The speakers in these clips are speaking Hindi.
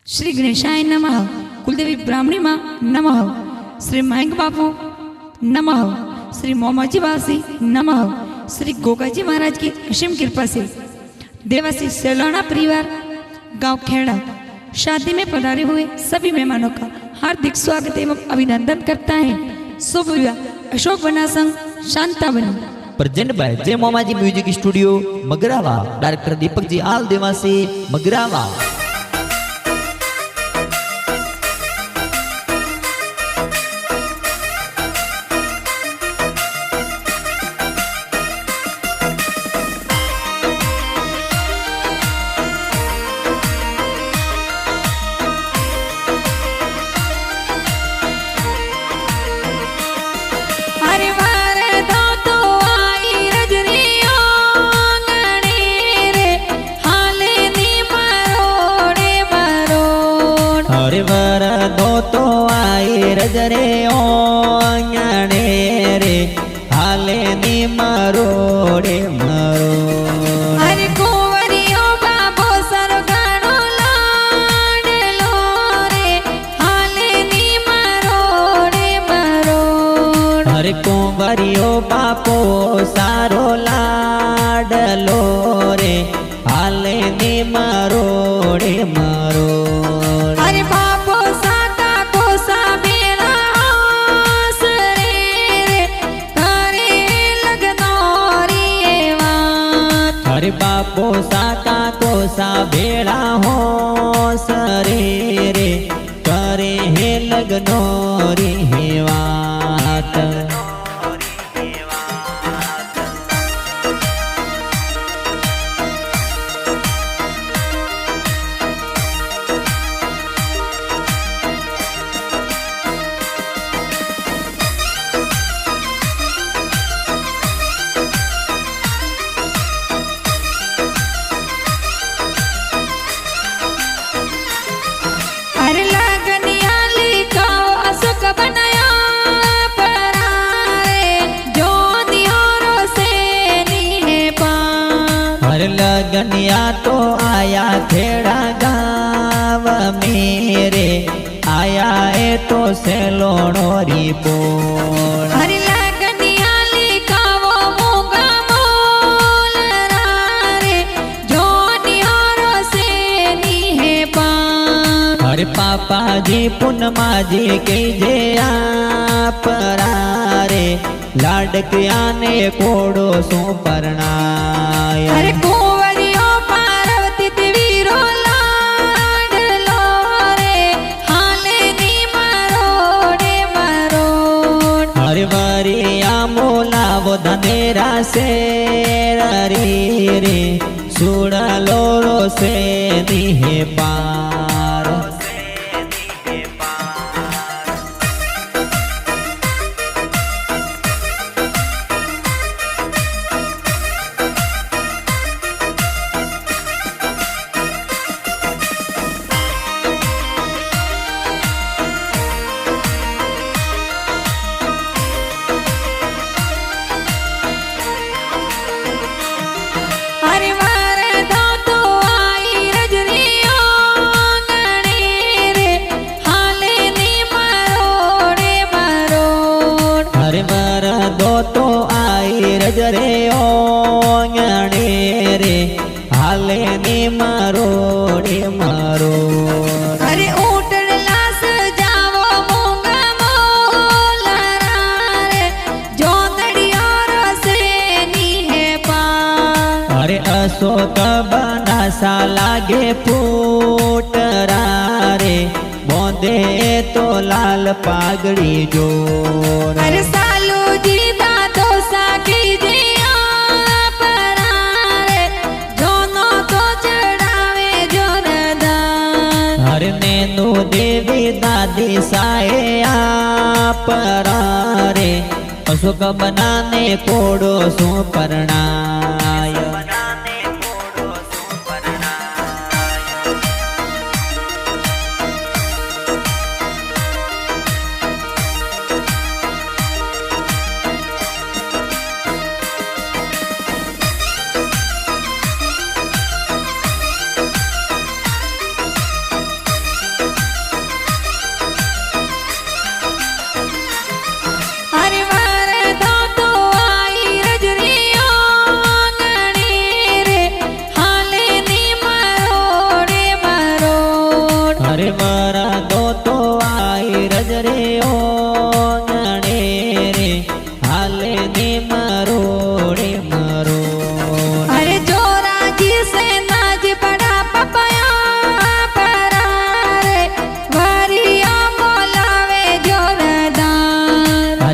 श्री गणेशाय नमः, कुलदेवी ब्राह्मणी माँ नमः, श्री मयंक बापू नमः, श्री मोमाजी वासी नमः। श्री गोगाजी महाराज की असीम कृपा से देवासी सेलाना परिवार गांव खेड़ा शादी में पधारे हुए सभी मेहमानों का हार्दिक स्वागत एवं अभिनंदन करता है। शुभ विवाह अशोक बना संघ शांता बनी। प्रेजेंट बाय जय मोमाजी music studio मगरावा, director Deepak ji आल देवासी मगरावा। तो आई रजरे ओंगणे रे हाले नी मरोड़े मरोड़। अरे कुंवरियो बाबो सरगाणो लाडलो रे हाले नी मरोड़े मरोड़। अरे कुंवरियो बापो सारो लाडलो रे हाले नी मरोड़े मरोड़। अरे बापो साता कोसा बेड़ा आस रे करे लगनोरी बात। अरे बापो साता कोसा बेड़ा हो सरे रे करे हे लगनोरी हे वात। अरे लगनिया लिखाओ अशोक बनाया परारे जो दियोरो से नीहे पार। हर लगनिया तो आया खेड़ा गाँव मेरे आया ए तो सेलोड़ो रिपोर्ट। अरे लगनिया लिखाओ मूंगा मोल रे जो दियोरो से नीहे पार। हर पापा जी पुनमा जी के जे परारे लाडकिया ने कोड़ो सो परनाय। अरे कुंवरियो पार्वती देवीरो लाडलो रे हाले नी मरोड़े मरोड़। हर वरिया मोला वो धनेरा से रे रे सुड़लो रो से निहे पार। अरे वरदा तो आई रजरियो गणे रे हाले नी मरोड़े मरोड़। हर बर दो तो आई रजरे ओंगणे रे हाले नी मरोड़े मरोड़। अरे ऊँटड़ लास जावो मूंगा मोल रे जो दड़ियोरो से नीहे पार। अरे अशोक बनासा लागे फूटरा रे बोंदे तो लाल पागड़ी जोर। अरे सालू जी दादो साकी जी परारे जोनो तो चढ़ावे जोरदार। हर नैनु देवी दादी साए परारे अशोक बनाने कोड़ो सो परनाय।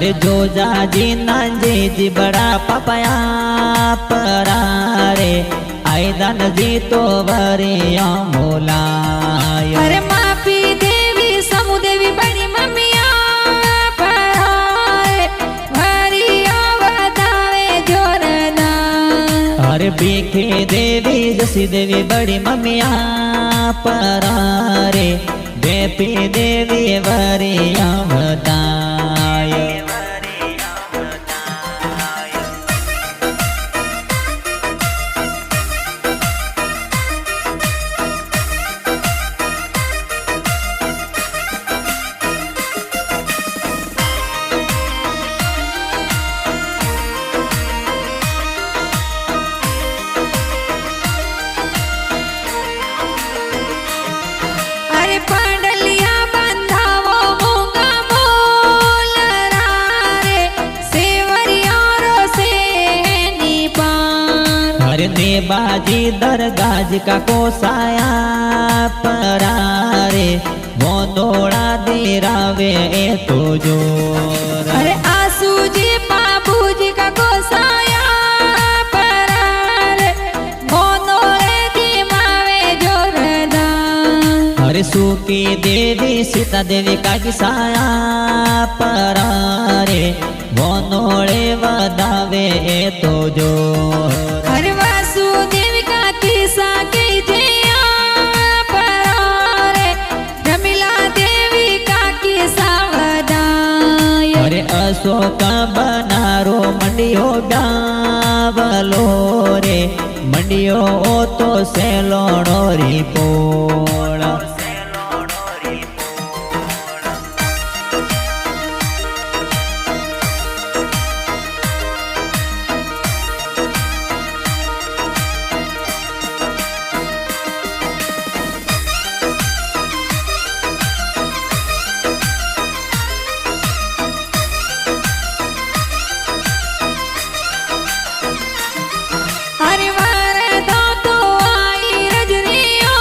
अरे जो जाजी नांजे जी बड़ा पपया परारे आए दान जी तो वरिया मोलाय अरे मापी देवी समू देवी बड़ी मम्मिया पराए वरिया बतावे जोरदार। अरे बीखे देवी जसी देवी बड़ी मम्मिया परारे बेपी देवी वरिया बताय अरे पंडलिया बंधावो मूंगा मोल रे सेवरिया रो से निपान। हर ने बाजी दरगाज का कोसाया परारे मोनोड़ा देरावे तो जोर अरे आसू जी बाबू जी का गोसाया परारे मोनोरे दिमावे जोरदार। हर सुकी देवी सीता देवी का किसाया परारे मोनोड़े वदावे तो जोर अरे वासुदेव का किस्सा कीजिए परारे रमिला देवी का किस्सा बताए। अरे अशोक बनारो मंडियो गावलो रे मंडियो तो सेलोड़ो री पोड़ा अरे वारे तो आई रजनियो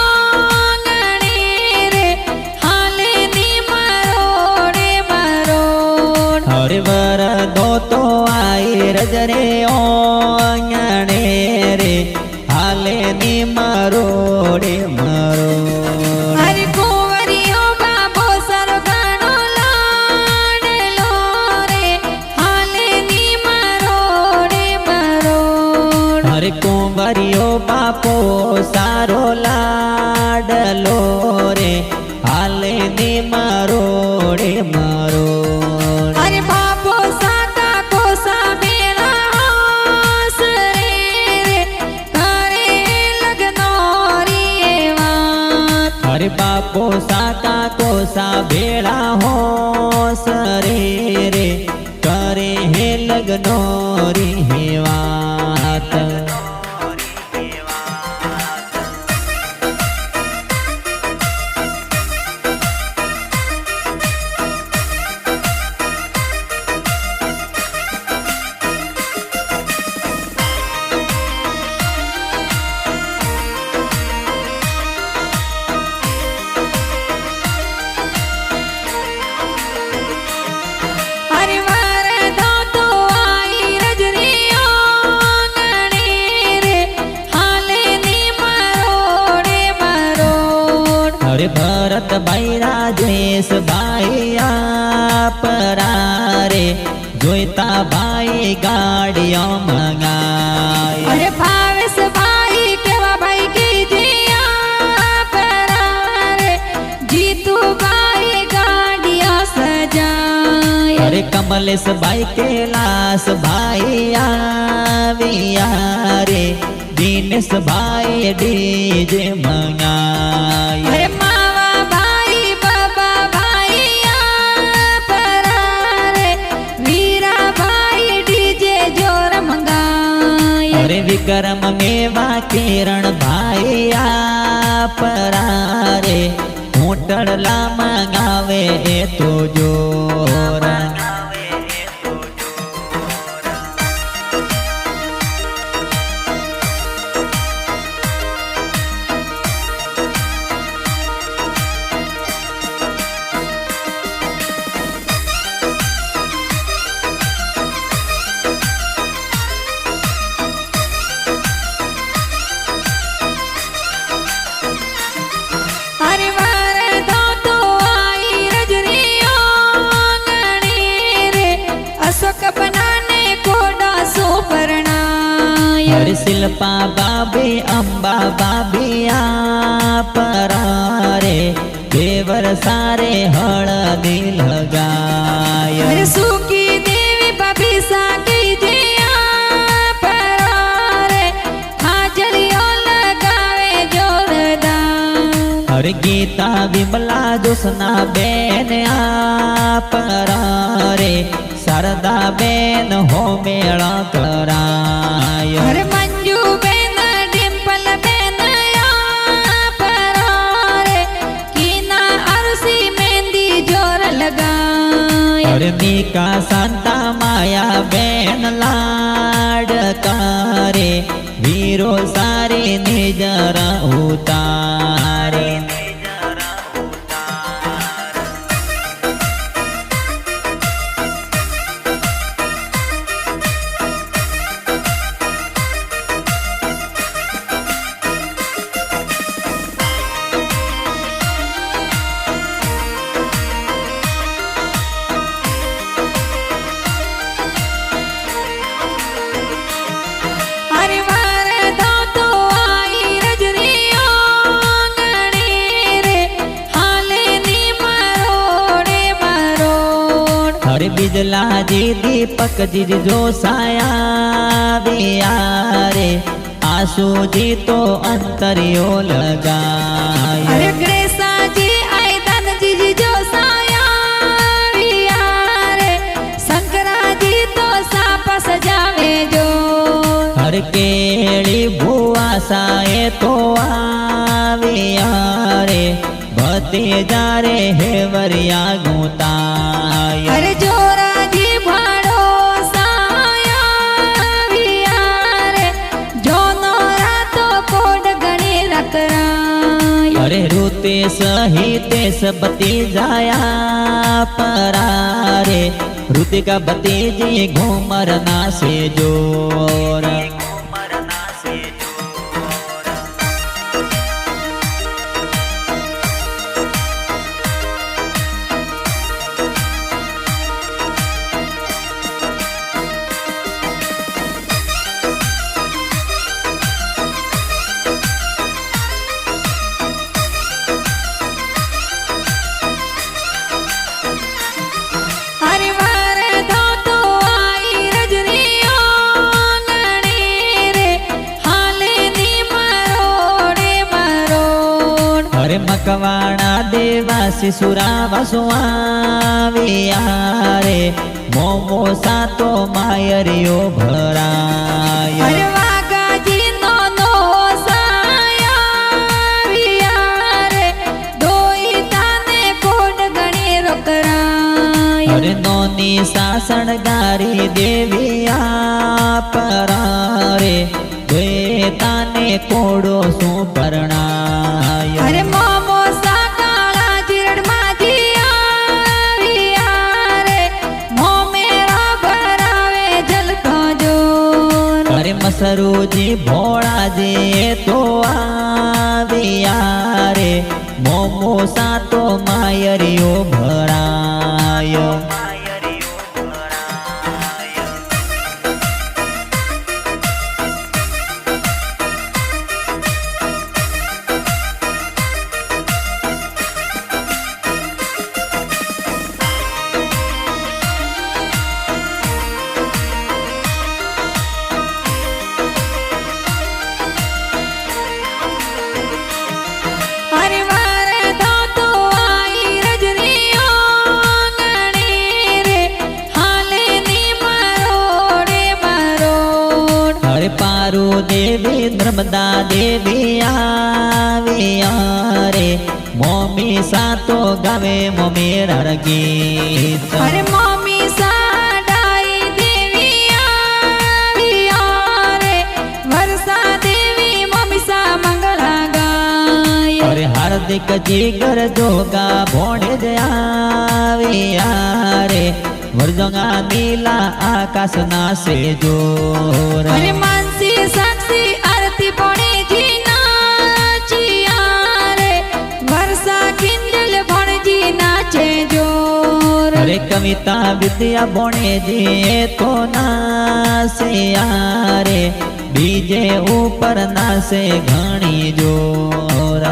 गणे रे हाले नी मरोड़े मरोड़। हरे वर दो तो आई रजरे ओंगणे रे हाले नी मरोड़े मरोड़ अरे कुंवरियो बाबो सरो गानो लाडलो रे हाले नी मरोड़े मरोड़। हरे कुंवरियो बापो सारो लाडलो रे हाले नी मरोड़े मरोड़ अरे बाबो साता कोसा बेला हास रे करे लगनोरी बात। हरे बापो साका कोसा बेड़ा हो सरे रे करे हे लगनोरी हे वात अरे वारे तो आई रजनियो गणे रे हाले नी मरोड़े मरोड़। हरे भरत भाई राजेश भाई परारे जोईता भाई गाड़ियों मंगाए अरे भावेश भाई केवा भाई कीजिए परारे जीतू भाई गाड़िया सजाए। अरे कमलेश भाई कैलाश भाई आविया रे दिनेश भाई डीजे मंगाए अरे मावा भाई बाबा भाई परारे वीरा भाई डीजे जोर मंगाए। अरे विक्रम मेवा किरण भाई परारे होटला मंगावे तो जोरा सपा बाबे अंबा बाबिया परारे देवर सारे हळदी लगाय अरे सुखी देवी बाबी साकी जिया परारे हाजरियों लगावे जोरदार। हर गीता विमला जोसना बेन आ परारे शारदा बेन हो मेला कराय अरे मंजू बेन डिम्पल बेन या परारे कीना अरसी मेहंदी जोर लगाय। अरे मीका शांता माया बेन लाडकारे वीरो सारे निजरा उतारे अरे वार दाव तो आई रजनियों गणे रे हाले नी मरोड़े मरोड़। हरे बिजला जी दीपक जी जो साया बियारे आसू जी तो अंतरियो लगाय अरे ग्रेसा जी आई धन जी जो साया वियारे शंकरा जी तो साप सजावे जो। हर केड़ी भुआ साए तो आवियारे भतीजा रे हेवरिया गुताय अरे जोरा जी भाड़ो साया वियारे जोनोरा तो कोड गणी रतराय। अरे रूते सहिते सबती जाया परारे ऋतिका भतीजी घूमर नासे जोर अरे वार दाव तो आई रजनियों गणे रे हाले नी मरोड़े मरोड़। अरे मकवाणा देवासी सुरा वसुआवियारे मोमो सातो मायरियो भराय अरे वागा जी नो साया वियारे दोई ताने कोड गणी रोकराय। अरे नोनी सासण गारी देविया परारे द्वेताने कोडो सु परणाय अरे मोमो सा काला जिरड़ माजिया वियारे मोमेरा भरावे जल का जोर। अरे मसरू जी भोळा जी तो आवियारे मोमो सातो मायरियो भराय अरे वार दाव तो आई रजनियों गणे रे हाले नी मरोड़े मरोड़। हरे पारू देवी नर्मदा देवी आवियारे मोमी सातो गावे मोमेरा गीत अरे मम्मी साडाई देवी वियारे वर्षा देवी मम्मी सा मंगला गाय। अरे हार्दिक जिगर जोगा भोणे आवियारे वर्जोगा नीला आकाश ना से जोर अरे मानसी साक्षी आरती पड़े जी नाचिया रे वर्षा खिंजल भण जी नाचे जोर। अरे कविता विद्या बोणे जे तो नासिया रे डीजे ऊपर नाचे घणी जोर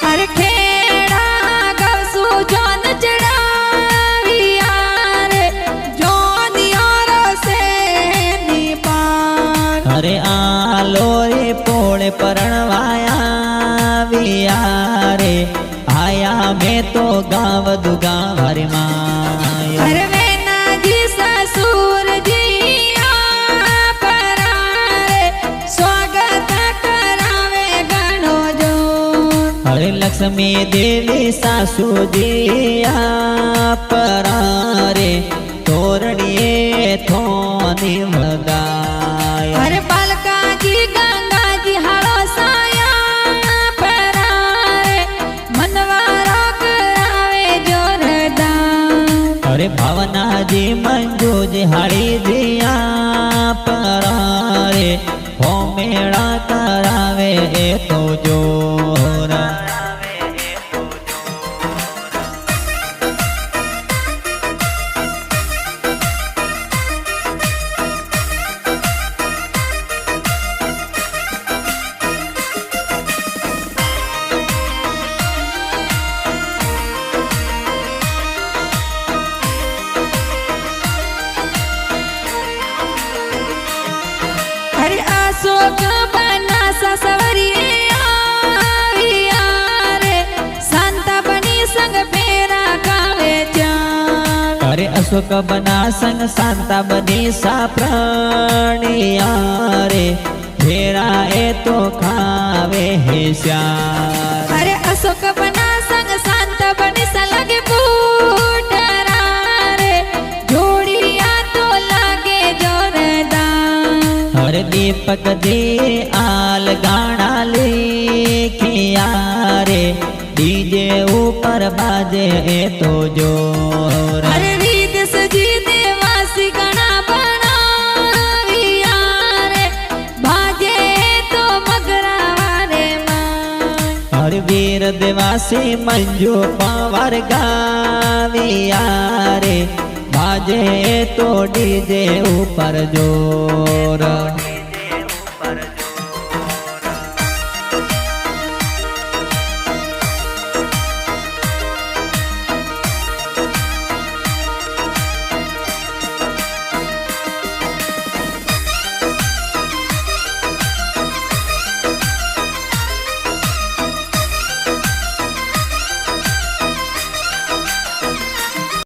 अरे खेड़ा गवसू जोन चढ़ाविया रे जोन यारो से निपार अरे आलो रे पोळे परणवाया विया रे आया मैं तो गाव दुगा हरे माया अरे वेना जी ससुर जी परारे स्वागत करावे गणो जो अरे लक्ष्मी देवी सासू जिया परारे तोरणिए थोनी मदाय अरे बालका जी गंगा जी हाड़ो साया परारे मनवारो करावे जोरदार अरे भावना जी मंजू जी हाड़ी जिया परारे हो मेड़ा करावे ए तो जोर अरे अशोक बना सवरिया रे संता बनी संग फेरा खावे चार अरे अशोक बना संग शांता बनी सा प्राणिया रे फेरा ए तो खावे हे श्यार अरे अशोक बना संग संता बनी सलगे बूटरा रे जोड़िया तो लागे जोरदार अरे दीपक दे आल गाना लिखिया रे डीजे ऊपर बाजे ए तो जोर अरे रीत सजी देवासी गणा बनाविया रे बाजे तो मगरा रे मां हर वीर देवासी मंजू पवार गाविया रे बाजे तो डीजे ऊपर जोर